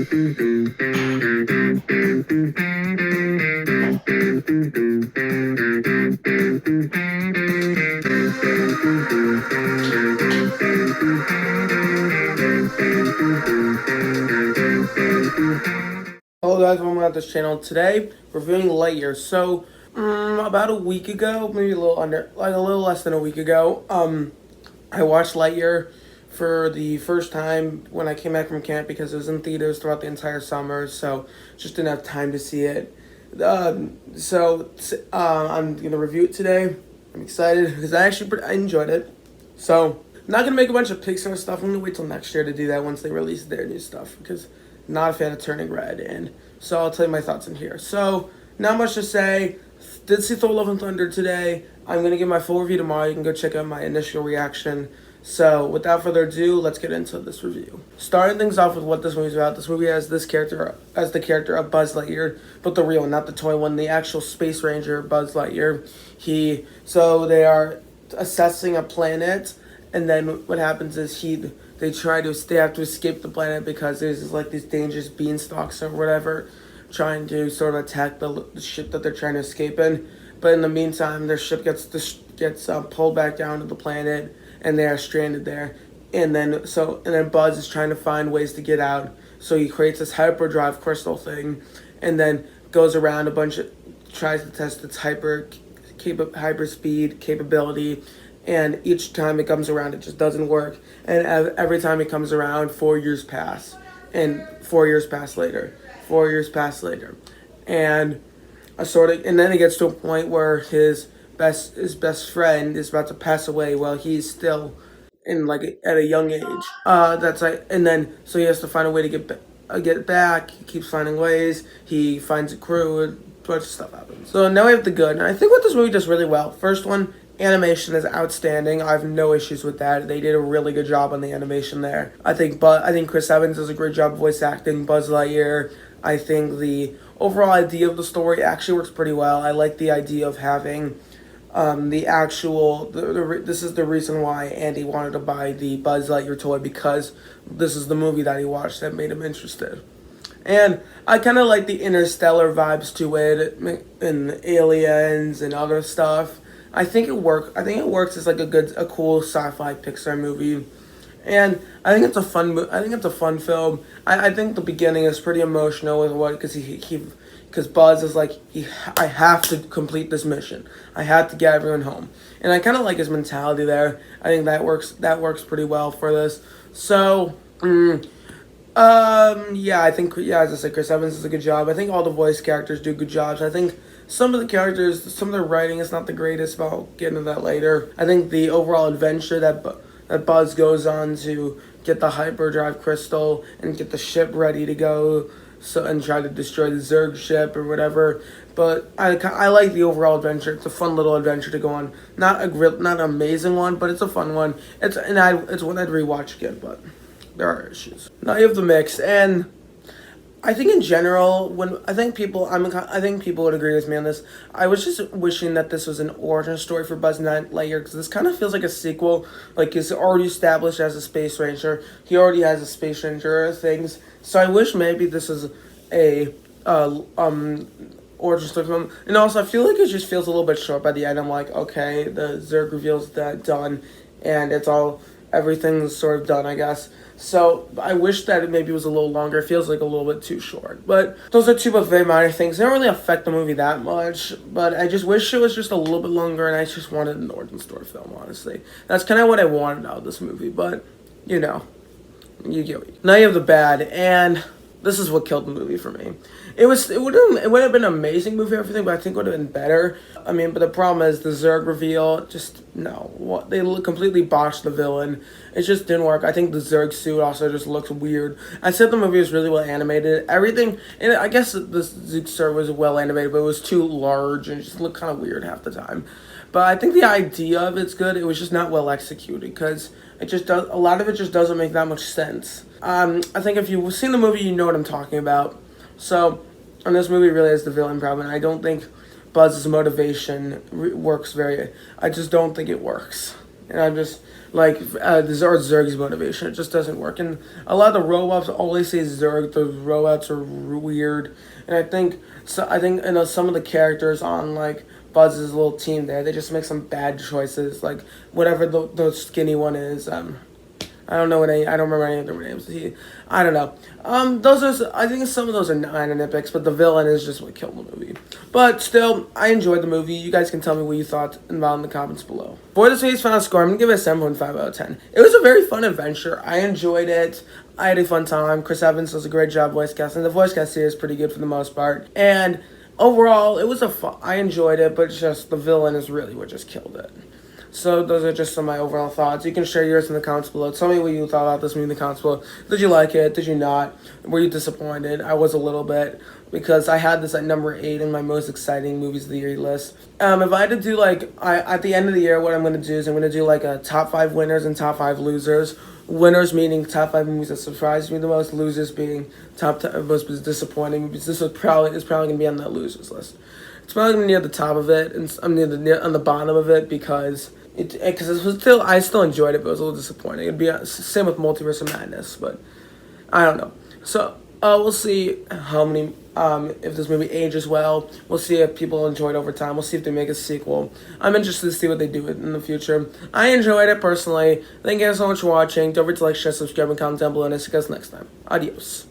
Hello guys, welcome to this channel. Today, reviewing Lightyear. So, about a week ago, maybe a little less than a week ago, I watched Lightyear for the first time when I came back from camp because it was in theaters throughout the entire summer, so just didn't have time to see it. I'm gonna review it today. I'm excited because I enjoyed it. So, not gonna make a bunch of Pixar stuff. I'm gonna wait till next year to do that once they release their new stuff because not a fan of Turning Red, and so I'll tell you my thoughts in here. So, not much to say. Did see Thor: Love and Thunder today. I'm going to give my full review tomorrow. You can go check out my initial reaction. So, without further ado, let's get into this review. Starting things off with what this movie's about. This movie has this character as the character of Buzz Lightyear, but the real, not the toy one, the actual Space Ranger Buzz Lightyear. They are assessing a planet, and then what happens is they have to escape the planet because there's these dangerous beanstalks or whatever trying to sort of attack the ship that they're trying to escape in. But in the meantime, their ship gets pulled back down to the planet and they are stranded there. And then Buzz is trying to find ways to get out. So he creates this hyperdrive crystal thing and then goes around tries to test its hyperspeed capability. And each time it comes around, it just doesn't work. And every time it comes around, 4 years pass. And 4 years pass later. 4 years pass later. And then it gets to a point where his best friend is about to pass away while he's still at a young age. So he has to find a way to get back. He keeps finding ways. He finds a crew. A bunch of stuff happens. So now we have the good. And I think what this movie does really well. First one, animation is outstanding. I have no issues with that. They did a really good job on the animation there. I think Chris Evans does a great job voice acting Buzz Lightyear. I think the overall idea of the story actually works pretty well. I like the idea of having this is the reason why Andy wanted to buy the Buzz Lightyear toy, because this is the movie that he watched that made him interested. And I kind of like the interstellar vibes to it and aliens and other stuff. I think it works as a cool sci-fi Pixar movie, and I think it's a fun film. I think the beginning is pretty emotional because Buzz is I have to complete this mission. I have to get everyone home, and I kind of like his mentality there. I think that works pretty well for this. So. As I said, Chris Evans does a good job. I think all the voice characters do good jobs. I think some of the writing is not the greatest, but I'll get into that later. I think the overall adventure that Buzz goes on to get the hyperdrive crystal and get the ship ready to go, and try to destroy the Zerg ship or whatever. But I like the overall adventure. It's a fun little adventure to go on. Not an amazing one, but it's a fun one. It's one I'd rewatch again, but there are issues. Now you have the mix, and I think in general, I think people would agree with me on this. I was just wishing that this was an origin story for Buzz Lightyear, because this kind of feels like a sequel. Like, he's already established as a Space Ranger. He already has a Space Ranger things. So I wish maybe this is a origin story film. And also, I feel like it just feels a little bit short by the end. I'm like, okay, the Zerg reveal's that done, and everything's sort of done, I guess. So I wish that it maybe was a little longer. It feels like a little bit too short. But those are two very minor things. They don't really affect the movie that much. But I just wish it was just a little bit longer, and I just wanted an origin story film, honestly. That's kind of what I wanted out of this movie. But, you get me. Now you have the bad, and this is what killed the movie for me. It would have been an amazing movie, everything, but I think it would have been better. But the problem is the Zerg reveal, they completely botched the villain. It just didn't work. I think the Zerg suit also just looks weird. I said the movie was really well animated. Everything, and I guess the Zerg suit was well animated, but it was too large and it just looked kind of weird half the time. But I think the idea of it's good. It was just not well executed, because a lot of it just doesn't make that much sense. I think if you've seen the movie, you know what I'm talking about. So, and this movie really has the villain problem. I don't think Buzz's motivation works I just don't think it works. and I'm just like Zerg's motivation. It just doesn't work, and a lot of the robots always say Zerg. The robots are weird, and I think so. I think some of the characters on like Buzz's little team there, they just make some bad choices. Like whatever the skinny one is. I don't know what I don't remember any of their names. I don't know. Those are I think some of those are minor nitpicks, but the villain is just what killed the movie. But still, I enjoyed the movie. You guys can tell me what you thought about in the comments below. For this week's final score, I'm gonna give it a 7.5 out of 10. It was a very fun adventure. I enjoyed it. I had a fun time. Chris Evans does a great job voice casting. The voice cast here is pretty good for the most part, and overall, it was I enjoyed it, but just the villain is really what just killed it. So those are just some of my overall thoughts. You can share yours in the comments below. Tell me what you thought about this movie in the comments below. Did you like it? Did you not? Were you disappointed? I was a little bit, because I had this at number 8 in my most exciting movies of the year list. If I had to do like, at the end of the year, what I'm going to do is I'm going to do like a top 5 winners and top 5 losers. Winners meaning top 5 movies that surprised me the most. Losers being most disappointing movies. This is probably going to be on that losers list. It's probably going to be near the top of it, and I'm near on the bottom of it because I still enjoyed it, but it was a little disappointing. It'd be same with Multiverse of Madness, but I don't know. So we'll see how many if this movie ages well. We'll see if people enjoy it over time. We'll see if they make a sequel. I'm interested to see what they do in the future. I enjoyed it personally. Thank you guys so much for watching. Don't forget to like, share, subscribe, and comment down below, and I'll see you guys next time. Adios.